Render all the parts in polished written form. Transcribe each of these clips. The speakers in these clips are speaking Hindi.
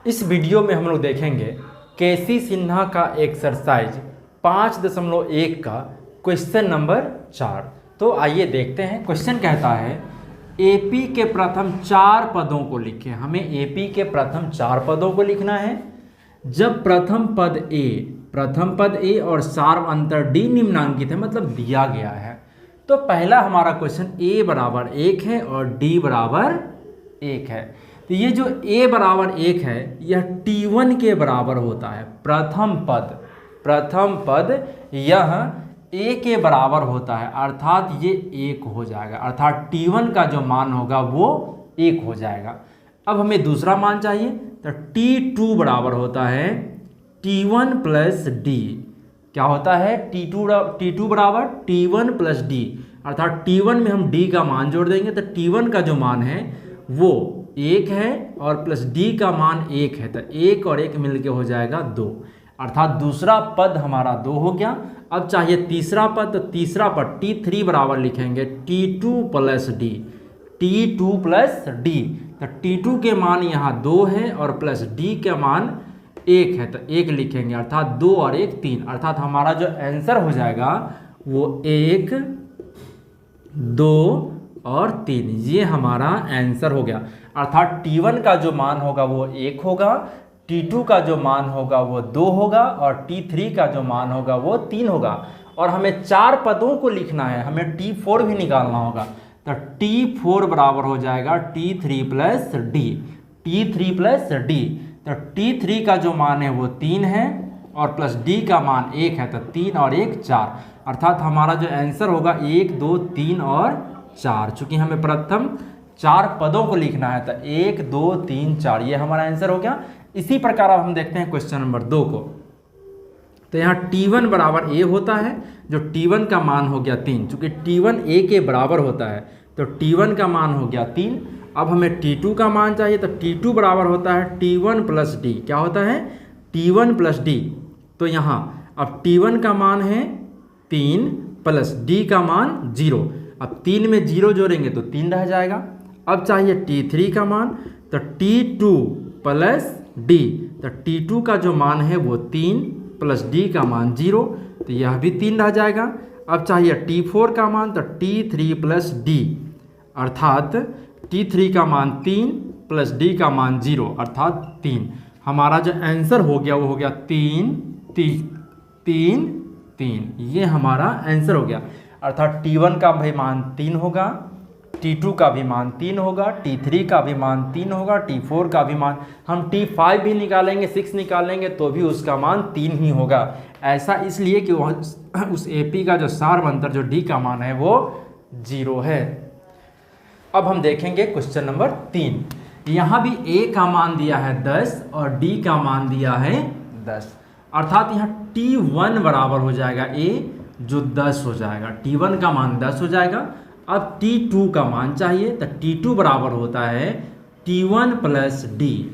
इस वीडियो में हम लोग देखेंगे केसी सिन्हा का एक्सरसाइज 5.1 का क्वेश्चन नंबर 4। तो आइए देखते हैं। क्वेश्चन कहता है एपी के प्रथम 4 पदों को लिखें। हमें एपी के प्रथम 4 पदों को लिखना है। जब प्रथम पद ए और सार्व अंतर डी निम्नांकित है, मतलब दिया गया है, तो पहला हमारा क्वेश्चन ए बराबर 1 है और डी बराबर 1 है। तो ये जो a बराबर 1 है यह T1 के बराबर होता है। प्रथम पद यह a के बराबर होता है, अर्थात ये 1 हो जाएगा, अर्थात T1 का जो मान होगा वो 1 हो जाएगा। अब हमें दूसरा मान चाहिए, तो T2 बराबर होता है T1 प्लस डी। क्या होता है? T2 बराबर T1 प्लस डी, अर्थात T1 में हम d का मान जोड़ देंगे तो T1 का जो मान है वो 1 है और प्लस d का मान 1 है, तो 1 और 1 मिलके हो जाएगा 2, अर्थात दूसरा पद हमारा 2 हो गया। अब चाहिए तीसरा पद, तो तीसरा पद T3 बराबर लिखेंगे T2 प्लस डी। तो T2 के मान यहाँ 2 है और प्लस d के मान 1 है, तो 1 लिखेंगे, अर्थात 2 और 1 3, अर्थात हमारा जो आंसर हो जाएगा वो 1 2 और 3, ये हमारा आंसर हो गया। अर्थात T1 का जो मान होगा वो 1 होगा, T2 का जो मान होगा वो 2 होगा और T3 का जो मान होगा वो 3 होगा। और हमें 4 पदों को लिखना है, हमें T4 भी निकालना होगा, तो T4 बराबर हो जाएगा T3 प्लस डी। तो T3 का जो मान है वो 3 है और प्लस d का मान 1 है, तो 3 और 1 4, अर्थात हमारा जो आंसर होगा 1 2 3 और 4। चूंकि हमें प्रथम 4 पदों को लिखना है, तो 1 2 3 4, ये हमारा आंसर हो गया। इसी प्रकार अब हम देखते हैं क्वेश्चन नंबर 2 को। तो यहाँ T1 बराबर a होता है, जो T1 का मान हो गया 3, चूंकि T1 a के बराबर होता है तो T1 का मान हो गया 3। अब हमें T2 का मान चाहिए, तो T2 बराबर होता है T1 प्लस डी। क्या होता है? T1 plus D. तो यहाँ अब T1 का मान है 3 प्लस d का मान 0, अब 3 में 0 जोड़ेंगे तो 3 रह जाएगा। अब चाहिए T3 का मान, तो T2 प्लस d, तो T2 का जो मान है वो 3 प्लस d का मान 0, तो यह भी 3 रह जाएगा। अब चाहिए T4 का मान, तो T3 प्लस d, अर्थात T3 का मान 3 प्लस d का मान 0, अर्थात 3। हमारा जो आंसर हो गया वो हो गया 3 3 3, ये हमारा आंसर हो गया। अर्थात T1 का भी मान 3 होगा, T2 का भी मान 3 होगा, T3 का भी मान 3 होगा, T4 का भी मान, हम T5 भी निकालेंगे, 6 निकालेंगे तो भी उसका मान 3 ही होगा। ऐसा इसलिए कि वह उस AP का जो सार्व अंतर जो D का मान है वो 0 है। अब हम देखेंगे क्वेश्चन नंबर 3। यहाँ भी A का मान दिया है 10 और D का मान दिया है 10, अर्थात यहाँ T1 बराबर हो जाएगा A, जो 10 हो जाएगा, T1 का मान 10 हो जाएगा। अब T2 का मान चाहिए, तो T2 बराबर होता है T1 प्लस डी।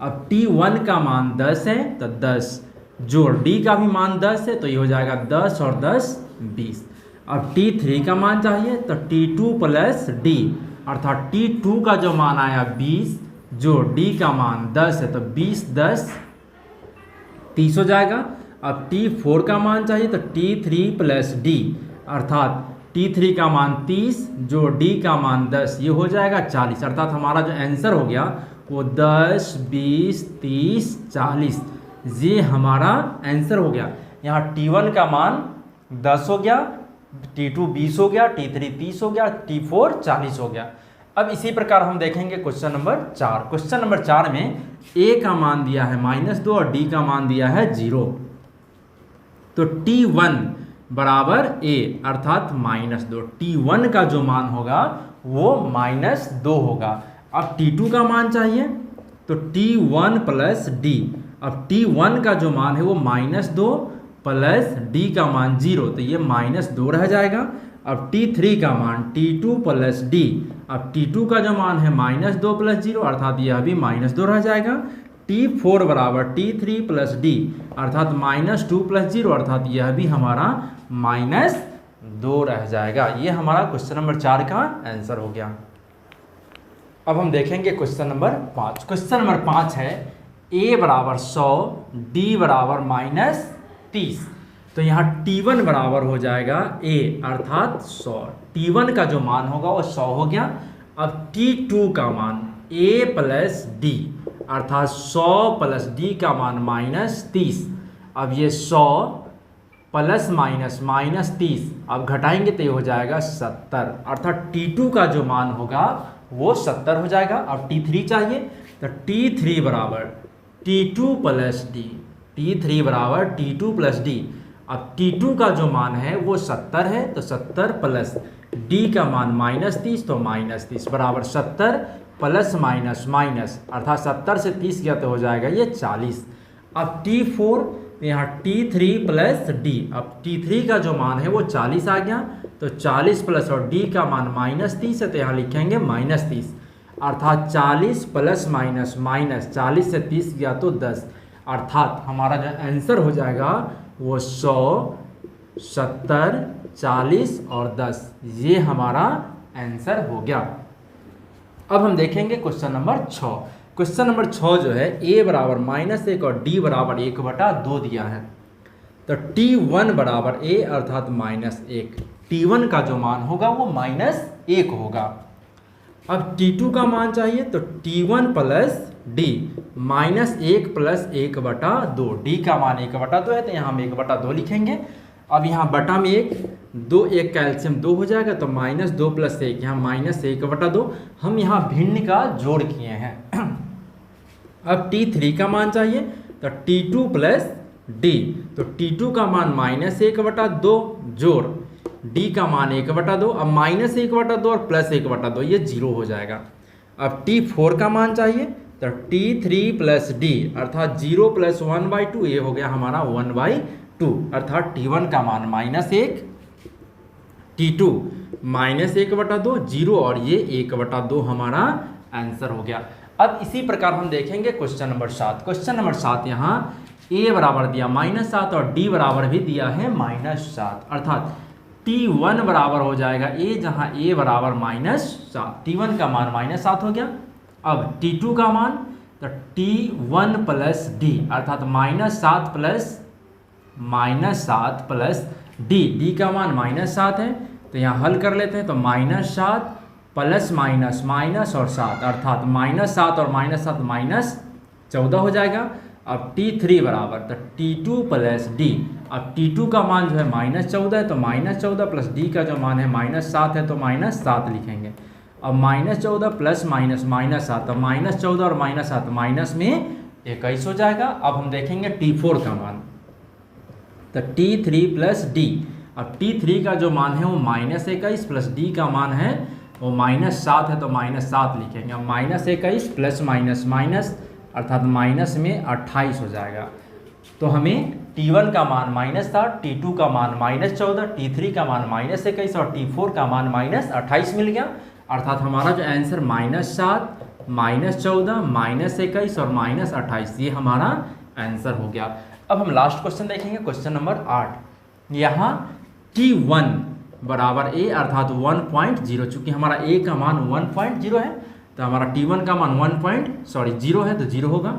अब T1 का मान 10 है, तो 10 जोड़ D का भी मान 10 है, तो ये हो जाएगा 10 और 10 20। अब T3 का मान चाहिए, तो T2 प्लस डी, अर्थात T2 का जो मान आया 20 जो D का मान 10 है, तो 20 10 30 हो जाएगा। अब T4 का मान चाहिए, तो T3 प्लस डी, अर्थात T3 का मान 30 जो D का मान 10, ये हो जाएगा 40, अर्थात हमारा जो आंसर हो गया वो 10 20 30 40, ये हमारा आंसर हो गया। यहाँ T1 का मान 10 हो गया, T2 20 हो गया, T3 30 हो गया, T4 40 हो गया। अब इसी प्रकार हम देखेंगे क्वेश्चन नंबर 4। क्वेश्चन नंबर 4 में A का मान दिया है -2 और D का मान दिया है 0, तो T1 बराबर A, अर्थात -2। T1 का जो मान होगा वो -2 होगा। अब T2 का मान चाहिए, तो T1 प्लस D। अब T1 का जो मान है वो -2 प्लस D का मान 0, तो ये -2 रह जाएगा। अब T3 का मान T2 प्लस D, अब T2 का जो मान है -2 प्लस 0, अर्थात यह भी -2 रह जाएगा। T4 बराबर T3 प्लस D, अर्थात -2 प्लस 0, अर्थात यह भी हमारा -2 रह जाएगा। ये हमारा क्वेश्चन नंबर 4 का आंसर हो गया। अब हम देखेंगे क्वेश्चन नंबर 5। क्वेश्चन नंबर 5 है a बराबर 100 d बराबर -30। तो यहाँ t1 बराबर हो जाएगा a अर्थात 100। t1 का जो मान होगा वो 100 हो गया। अब t2 का मान a प्लस d अर्थात 100 प्लस d का मान -30। अब ये 100 प्लस -30 अब घटाएंगे तो ये हो जाएगा 70 अर्थात t2 का जो मान होगा वो 70 हो जाएगा। अब t3 चाहिए तो t3 बराबर t2 प्लस डी, t3 बराबर t2 प्लस डी। अब t2 का जो मान है वो 70 है तो 70 प्लस d का मान -30 तो -30 बराबर 70 प्लस माइनस अर्थात 70 से 30 गया तो हो जाएगा ये 40। अब t4 यहाँ t3 प्लस d, अब t3 का जो मान है वो 40 आ गया तो 40 प्लस और d का मान -30 है तो यहाँ लिखेंगे -30 अर्थात 40 प्लस माइनस 40 से 30 गया तो 10 अर्थात हमारा जो आंसर हो जाएगा वो 100, 70, 40 और 10 ये हमारा आंसर हो गया। अब हम देखेंगे क्वेश्चन नंबर 6। क्वेश्चन नंबर 6 जो है a बराबर -1 और d बराबर 1/2 दिया है। तो t1 बराबर a अर्थात -1, t1 का जो मान होगा वो -1 होगा। अब t2 का मान चाहिए तो t1 plus d -1 plus 1/2, d का मान 1/2 है तो यहाँ हम 1/2 लिखेंगे। अब यहाँ बटा में 1, 2 1 कैल्शियम 2 हो जाएगा तो -2 प्लस 1 यहाँ -1/2 हम यहाँ भिन्न का जोड़ किए हैं। अब t3 का मान चाहिए तो t2 प्लस d, तो t2 का मान -1/2 जोड़ d का मान 1/2। अब -1/2 और प्लस 1/2 ये 0 हो जाएगा। अब t4 का मान चाहिए तो t3 प्लस d अर्थात 0 प्लस 1/2 ये हो गया हमारा 1/2 अर्थात t1 का मान -1, t2 -1/2 0 और ये 1/2 हमारा आंसर हो गया। अब इसी प्रकार हम देखेंगे क्वेश्चन नंबर 7। क्वेश्चन नंबर 7 यहाँ a बराबर दिया -7 और d बराबर भी दिया है -7 अर्थात t1 बराबर हो जाएगा a जहाँ a बराबर -7, t1 का मान -7 हो गया। अब t2 का मान तो t1 प्लस d अर्थात -7 प्लस d का मान -7 है तो यहाँ हल कर लेते हैं तो -7 प्लस माइनस और 7 अर्थात -7 और -7 -14 हो जाएगा। अब t3 बराबर तो t2 प्लस d, अब t2 का मान जो है -14 है तो -14 प्लस d का जो मान है -7 है तो -7 लिखेंगे। अब -14 प्लस -7 तो -14 और -7 माइनस में 21 हो जाएगा। अब हम देखेंगे t4 का मान तो t3 प्लस d, अब t3 का जो मान है वो -21 प्लस d का मान है वो -7 है तो -7 लिखेंगे। अब -21 प्लस माइनस अर्थात माइनस में 28 हो जाएगा। तो हमें t1 का मान -7, t2 का मान -14, t3 का मान -21 और t4 का मान -28 मिल गया अर्थात हमारा जो आंसर -7, -14, -21 और -28 ये हमारा आंसर हो गया। अब हम लास्ट क्वेश्चन देखेंगे क्वेश्चन नंबर 8। यहाँ t1 बराबर a अर्थात 1.0, चूँकि हमारा a का मान 1.0 है तो हमारा t1 का मान 0 है तो 0 होगा।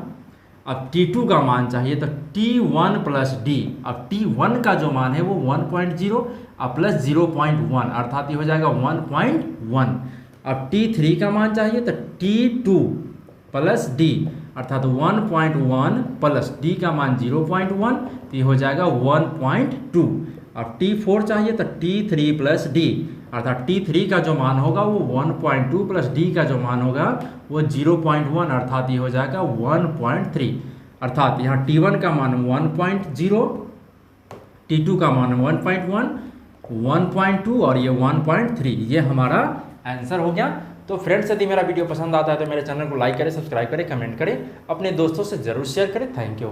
अब t2 का मान चाहिए तो t1 प्लस d, अब t1 का जो मान है वो 1.0 अब प्लस 0.1 अर्थात ये हो जाएगा 1.1। अब t3 का मान चाहिए तो t2 प्लस d अर्थात 1.1 प्लस d का मान 0.1 तो ये हो जाएगा 1.2। अब t4 चाहिए तो t3 प्लस d अर्थात t3 का जो मान होगा वो 1.2 प्लस d का जो मान होगा वो 0.1 अर्थात ये हो जाएगा 1.3 अर्थात यहाँ t1 का मान 1.0, t2 का मान 1.1, 1.2 और ये 1.3 ये हमारा आंसर हो गया। तो फ्रेंड्स यदि मेरा वीडियो पसंद आता है तो मेरे चैनल को लाइक करें, सब्सक्राइब करें, कमेंट करें, अपने दोस्तों से ज़रूर शेयर करें। Thank you.